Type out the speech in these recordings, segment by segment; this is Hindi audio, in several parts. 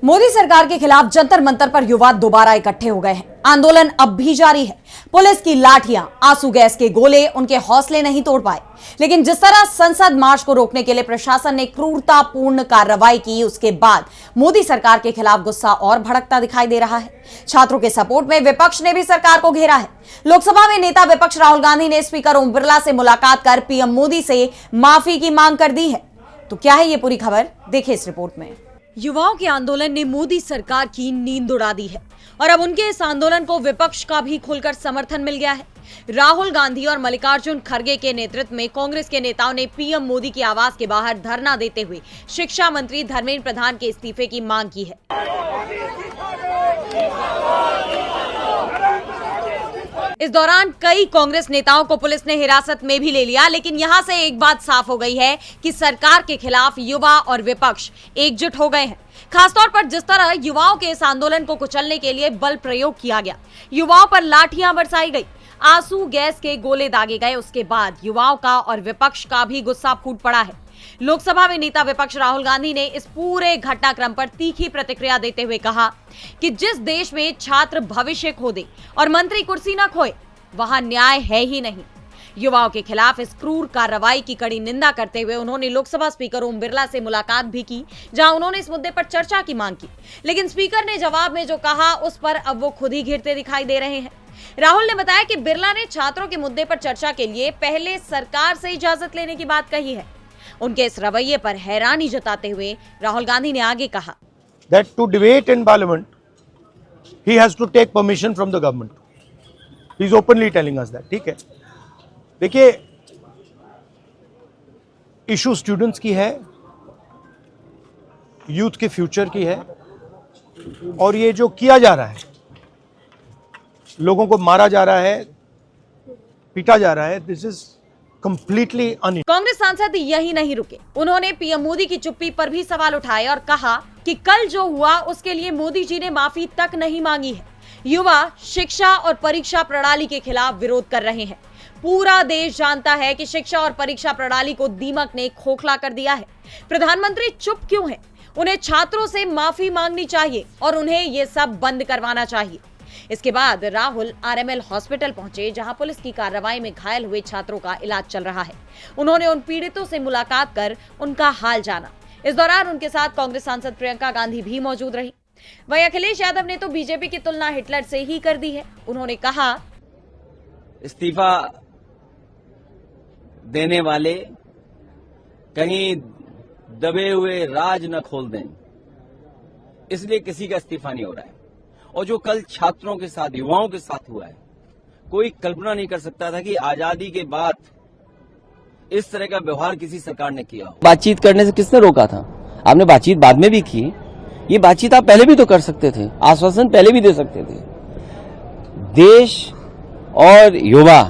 मोदी सरकार के खिलाफ जंतर मंतर पर युवा दोबारा इकट्ठे हो गए हैं। आंदोलन अब भी जारी है। पुलिस की लाठियां, आंसू गैस के गोले उनके हौसले नहीं तोड़ पाए। लेकिन जिस तरह संसद मार्च को रोकने के लिए प्रशासन ने क्रूरतापूर्ण कार्रवाई की, उसके बाद मोदी सरकार के खिलाफ गुस्सा और भड़कता दिखाई दे रहा है। छात्रों के सपोर्ट में विपक्ष ने भी सरकार को घेरा है। लोकसभा में नेता विपक्ष राहुल गांधी ने स्पीकर ओम बिरला से मुलाकात कर पीएम मोदी से माफी की मांग कर दी है। तो क्या है ये पूरी खबर, देखिए इस रिपोर्ट में। युवाओं के आंदोलन ने मोदी सरकार की नींद उड़ा दी है और अब उनके इस आंदोलन को विपक्ष का भी खुलकर समर्थन मिल गया है। राहुल गांधी और मल्लिकार्जुन खड़गे के नेतृत्व में कांग्रेस के नेताओं ने पीएम मोदी के आवास के बाहर धरना देते हुए शिक्षा मंत्री धर्मेंद्र प्रधान के इस्तीफे की मांग की है। इस दौरान कई कांग्रेस नेताओं को पुलिस ने हिरासत में भी ले लिया, लेकिन यहां से एक बात साफ हो गई है कि सरकार के खिलाफ युवा और विपक्ष एकजुट हो गए हैं। खासतौर पर जिस तरह युवाओं के इस आंदोलन को कुचलने के लिए बल प्रयोग किया गया, युवाओं पर लाठियां बरसाई गई, आंसू गैस के गोले दागे गए, उसके बाद युवाओं का और विपक्ष का भी गुस्सा फूट पड़ा है। लोकसभा में नेता विपक्ष राहुल गांधी ने इस पूरे घटनाक्रम पर तीखी प्रतिक्रिया देते हुए कहा कि जिस देश में छात्र भविष्य खो दे और मंत्री कुर्सी न खोए, वहां न्याय है ही नहीं। युवाओं के खिलाफ इस क्रूर कार्रवाई की कड़ी निंदा करते हुए उन्होंने लोकसभा स्पीकर ओम बिरला से मुलाकात भी की, जहां उन्होंने इस मुद्दे पर चर्चा की मांग की। लेकिन स्पीकर ने जवाब में जो कहा, उस पर अब वो खुद ही घिरते दिखाई दे रहे हैं। राहुल ने बताया कि बिरला ने छात्रों के मुद्दे पर चर्चा के लिए पहले सरकार से इजाजत लेने की बात कही है। उनके इस रवैये पर हैरानी जताते हुए राहुल गांधी ने आगे कहा that to debate in parliament he has to take permission from the government. He is openly telling us that. ठीक है, देखिए इशू स्टूडेंट्स की है, यूथ के फ्यूचर की है, और ये जो किया जा रहा है, लोगों को मारा जा रहा है, पीटा जा रहा है, दिस इज कंप्लीटली अन। कांग्रेस सांसद यही नहीं रुके, उन्होंने पीएम मोदी की चुप्पी पर भी सवाल उठाए और कहा कि कल जो हुआ उसके लिए मोदी जी ने माफी तक नहीं मांगी है। युवा शिक्षा और परीक्षा प्रणाली के खिलाफ विरोध कर रहे हैं। पूरा देश जानता है कि शिक्षा और परीक्षा प्रणाली को दीमक ने खोखला कर दिया है। प्रधानमंत्री चुप क्यों हैं? उन्हें छात्रों से माफी मांगनी चाहिए और उन्हें ये सब बंद करवाना चाहिए। इसके बाद राहुल आरएमएल हॉस्पिटल पहुंचे, जहां पुलिस की कार्रवाई में घायल हुए छात्रों का इलाज चल रहा है। उन्होंने उन पीड़ितों से मुलाकात कर उनका हाल जाना। इस दौरान उनके साथ कांग्रेस सांसद प्रियंका गांधी भी मौजूद रही। वहीं अखिलेश यादव ने तो बीजेपी की तुलना हिटलर से ही कर दी है। उन्होंने कहा, इस्तीफा देने वाले कहीं दबे हुए राज न खोल दें, इसलिए किसी का इस्तीफा नहीं हो रहा है। और जो कल छात्रों के साथ, युवाओं के साथ हुआ है, कोई कल्पना नहीं कर सकता था कि आजादी के बाद इस तरह का व्यवहार किसी सरकार ने किया। बातचीत करने से किसने रोका था? आपने बातचीत बाद में भी की, ये बातचीत आप पहले भी तो कर सकते थे, आश्वासन पहले भी दे सकते थे। देश और युवा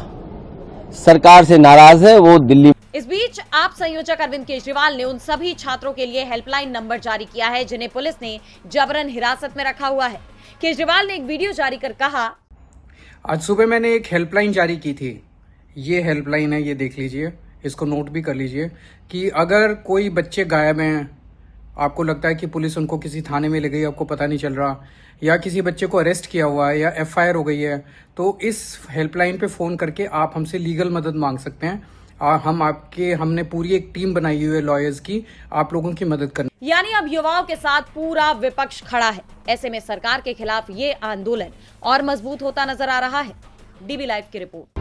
सरकार से नाराज है, वो दिल्ली। इस बीच आप संयोजक अरविंद केजरीवाल ने उन सभी छात्रों के लिए हेल्पलाइन नंबर जारी किया है जिन्हें पुलिस ने जबरन हिरासत में रखा हुआ है। केजरीवाल ने एक वीडियो जारी कर कहा, आज सुबह मैंने एक हेल्पलाइन जारी की थी। ये हेल्पलाइन है, ये देख लीजिए, इसको नोट भी कर लीजिए कि अगर कोई बच्चे गायब हैं, आपको लगता है कि पुलिस उनको किसी थाने में ले गई, आपको पता नहीं चल रहा, या किसी बच्चे को अरेस्ट किया हुआ है या एफआईआर हो गई है, तो इस हेल्पलाइन पे फोन करके आप हमसे लीगल मदद मांग सकते हैं। और हमने पूरी एक टीम बनाई हुई है लॉयर्स की, आप लोगों की मदद करने। यानी अब युवाओं के साथ पूरा विपक्ष खड़ा है। ऐसे में सरकार के खिलाफ ये आंदोलन और मजबूत होता नजर आ रहा है। डीबी लाइव की रिपोर्ट।